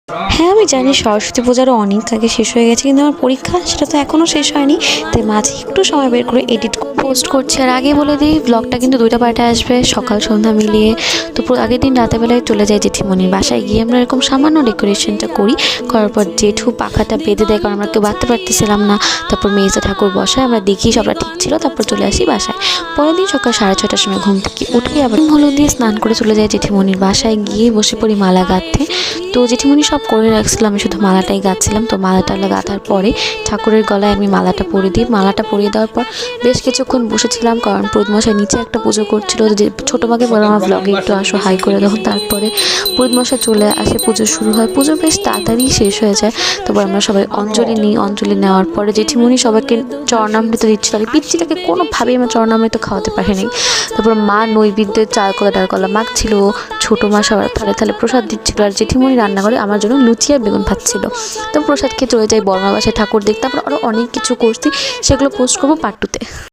হ্যাঁ, আমি জানি সরস্বতী পূজারও অনেক আগে শেষ হয়ে গেছে, কিন্তু আমার পরীক্ষা সেটা তো এখনও শেষ হয়নি। তাই মাঝে একটু সময় বের করে এডিট পোস্ট করছি। আর আগে বলে দিই, ব্লগটা কিন্তু 2টা পার্টে আসবে, সকাল সন্ধ্যা মিলিয়ে। তো আগের দিন রাতেরবেলায় চলে যাই জেঠিমণির বাসায়, গিয়ে আমরা এরকম সামান্য ডেকোরেশনটা করার পর জেঠু পাখাটা বেঁধে দেয়, কারণ আমরা কেউ বাঁধতে পারতেছিলাম না। তারপর মেজে ঠাকুর বসায়, আমরা দেখি সবটা ঠিক ছিল, তারপর চলে আসি বাসায়। পরের দিন সকাল 6:30টার সময় ঘুম থেকে উঠে আবার হলুদ দিয়ে স্নান করে চলে যাই জেঠিমণির বাসায়, গিয়ে বসে পড়ি মালা গাঁথতে। তো জেঠিমণি সব করে রাখছিল, আমি শুধু মালাটাই গাঁথছিলাম। তো মালাটা গাঁথার পরে ঠাকুরের গলায় আমি মালাটা পরিয়ে দিই। মালাটা পরিয়ে দেওয়ার পর বেশ কিছুক্ষণ বসেছিলাম, কারণ পুরোহিতমশাই নিচে একটা পুজো করছিল। যে ছোটো মাকে বলে আমার ব্লগে একটু আসো, হাই করে দাও। তারপরে পুরোহিতমশাই চলে আসে, পুজো শুরু হয়। পুজো বেশ তাড়াতাড়ি শেষ হয়ে যায়। তারপর আমরা সবাই অঞ্জলি নিই। অঞ্জলি নেওয়ার পরে জেঠিমণি সবাইকে চরণামৃত দিচ্ছিল। আর পিচ্চিটাকে কোনোভাবেই আমরা চরণামৃত খাওয়াতে পারিনি। তারপর মা নৈবেদ্যের চাল কলা ডাল কলা মাখছিল, ছোটো মা সবার থালে থালে প্রসাদ দিচ্ছিল, আর জেঠিমণি রান্না করে আমার জন্য লুচি আর বেগুন ভাজছিল। তো প্রসাদ খেয়ে চলে যাই বড়মা বাসায় ঠাকুর দেখতে। তারপর আরও অনেক কিছু করছি, সেগুলো পোস্ট করবো পার্ট 2-তে।